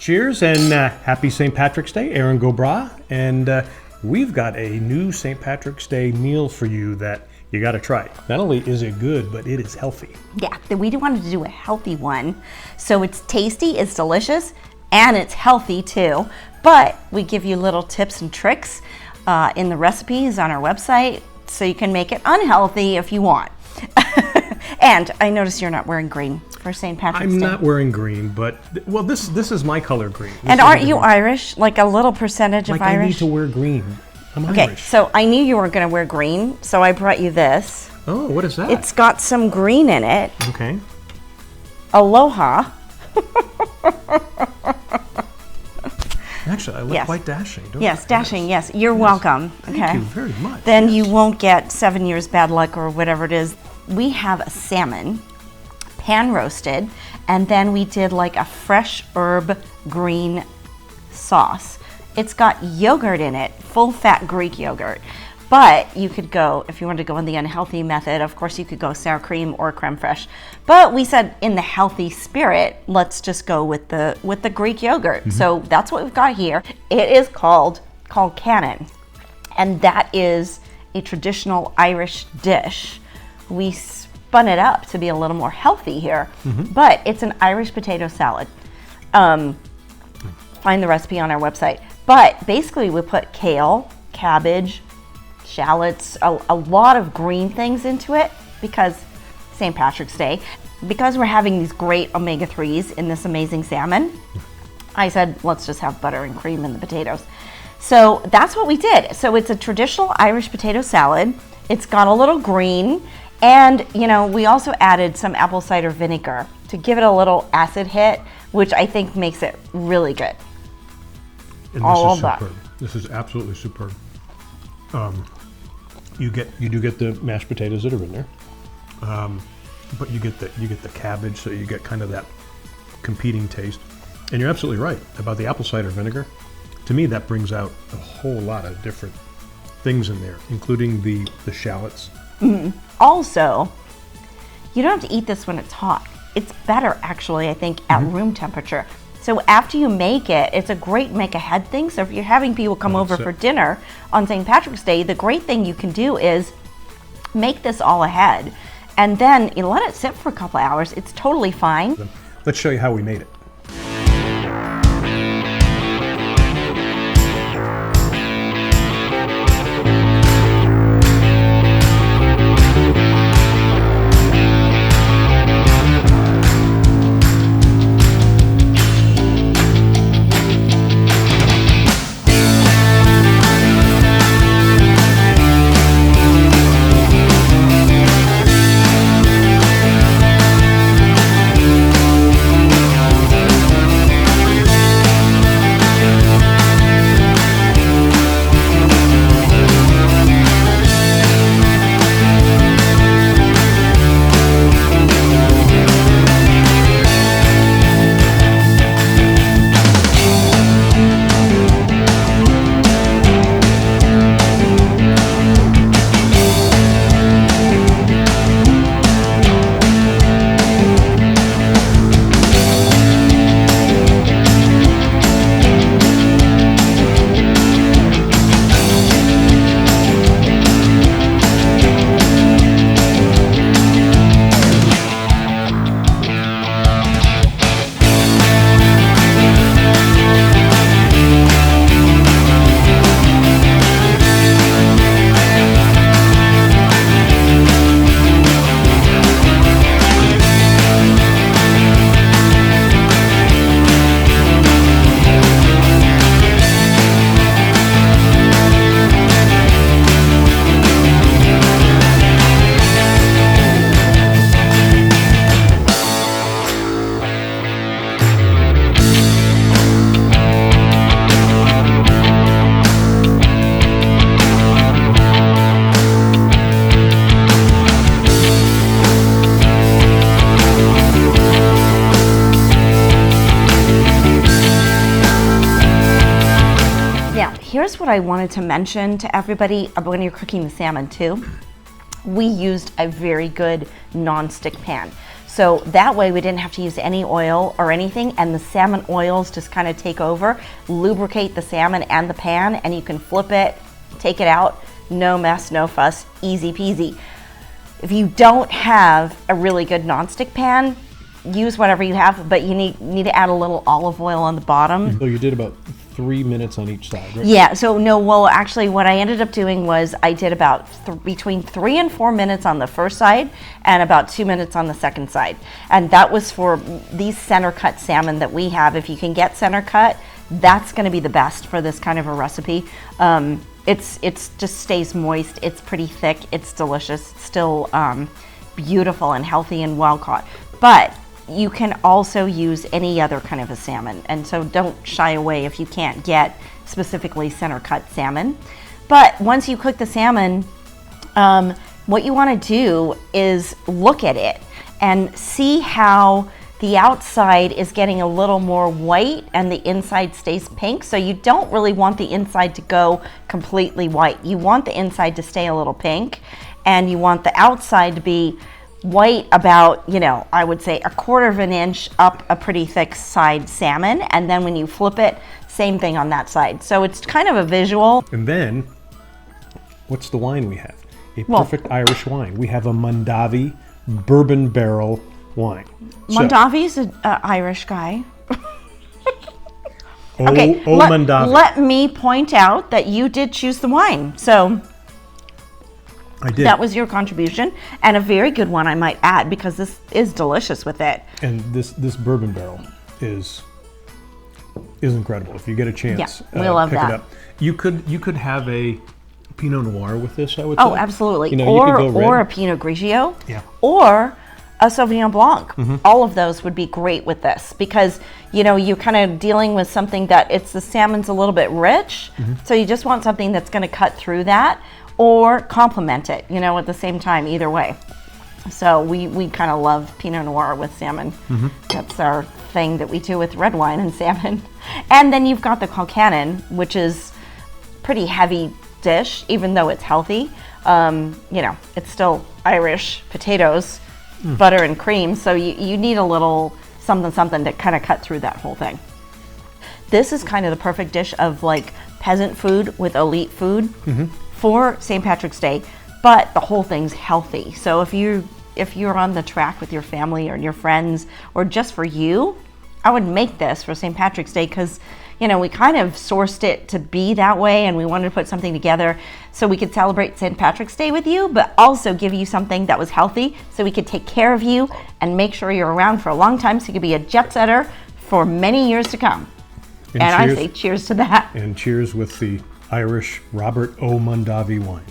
Cheers and happy St. Patrick's Day, Erin Go Bragh. And we've got a new St. Patrick's Day meal for you that you got to try. Not only is it good, but it is healthy. Yeah, we wanted to do a healthy one. So it's tasty, it's delicious, and it's healthy too. But we give you little tips and tricks in the recipes on our website so you can make it unhealthy if you want. And I notice you're not wearing green for St. Patrick's Day. I'm not wearing green, but, well, this is my color green. And aren't you Irish? Like a little percentage of Irish? I need to wear green. I'm okay, Irish. so I knew you weren't going to wear green, so I brought you this. Oh, what is that? It's got some green in it. Okay. Aloha. Actually, I look quite dashing, don't I? Yes, dashing, yes. You're welcome. Thank you very much. Then you won't get 7 years bad luck or whatever it is. We have a salmon, pan roasted, and then we did like a fresh herb green sauce. It's got yogurt in it, full fat Greek yogurt. But you could go, if you wanted to go in the unhealthy method, of course you could go sour cream or creme fraiche. But we said in the healthy spirit, let's just go with the Greek yogurt. Mm-hmm. So that's what we've got here. It is called colcannon, and that is a traditional Irish dish. We spun it up to be a little more healthy here, but it's an Irish potato salad. Find the recipe on our website. But basically we put kale, cabbage, shallots, a lot of green things into it because St. Patrick's Day. Because we're having these great omega-3s in this amazing salmon, I said, let's just have butter and cream in the potatoes. So that's what we did. So it's a traditional Irish potato salad. It's got a little green. And, you know, we also added some apple cider vinegar to give it a little acid hit, which I think makes it really good. And this is superb. This is absolutely superb. You do get the mashed potatoes that are in there, but you get the cabbage, so you get kind of that competing taste. And you're absolutely right about the apple cider vinegar. To me, that brings out a whole lot of different things in there, including the shallots. Mm-hmm. Also, you don't have to eat this when it's hot. It's better, actually, I think, at room temperature. So after you make it, it's a great make-ahead thing. So if you're having people come over for dinner on St. Patrick's Day, the great thing you can do is make this all ahead. And then you let it sit for a couple hours. It's totally fine. Let's show you how we made it. Here's what I wanted to mention to everybody when you're cooking the salmon too. we used a very good non-stick pan. So that way we didn't have to use any oil or anything, and the salmon oils just kind of take over, lubricate the salmon and the pan, and you can flip it, take it out, no mess, no fuss, easy peasy. If you don't have a really good non-stick pan, use whatever you have, but you need to add a little olive oil on the bottom. So you did about 3 minutes on each side, right? Yeah, so no, well, actually what I ended up doing was I did about between 3 and 4 minutes on the first side and about 2 minutes on the second side. And that was for these center cut salmon that we have. If you can get center cut, that's gonna be the best for this kind of a recipe. It's just stays moist, it's pretty thick, it's delicious, it's still beautiful and healthy and well caught. But you can also use any other kind of a salmon, and so don't shy away if you can't get specifically center cut salmon. But once you cook the salmon, what you want to do is look at it and see how the outside is getting a little more white and the inside stays pink. So you don't really want the inside to go completely white. You want the inside to stay a little pink, and you want the outside to be white about, you know, I would say 1/4 of an inch up a pretty thick side salmon. And then when you flip it, same thing on that side. So it's kind of a visual. And then, what's the wine we have? A perfect Irish wine. We have a Mondavi bourbon barrel wine. Mondavi's an Irish guy. Okay, Mondavi. Let me point out that you did choose the wine. So I did. That was your contribution, and a very good one, I might add, because this is delicious with it. And this bourbon barrel is incredible. If you get a chance, yeah, we love pick that. it up. You could have a Pinot Noir with this, I would say. Oh, absolutely. You know, or a Pinot Grigio. Yeah. Or a Sauvignon Blanc. Mm-hmm. All of those would be great with this, because you know you're kind of dealing with something that the salmon's a little bit rich, mm-hmm. so you just want something that's going to cut through that or complement it, you know, at the same time, either way. So we kind of love Pinot Noir with salmon. Mm-hmm. That's our thing that we do with red wine and salmon. And then you've got the colcannon, which is pretty heavy dish, even though it's healthy. You know, it's still Irish potatoes, butter and cream, so you need a little something to kind of cut through that whole thing. This is kind of the perfect dish of like peasant food with elite food mm-hmm. for St. Patrick's Day, but the whole thing's healthy. So if you're on the track with your family or your friends or just for you, I would make this for St. Patrick's Day, because you know, we kind of sourced it to be that way, and we wanted to put something together so we could celebrate St. Patrick's Day with you, but also give you something that was healthy so we could take care of you and make sure you're around for a long time so you could be a jet-setter for many years to come. And I say cheers to that. And cheers with the Irish Robert O. Mondavi wine.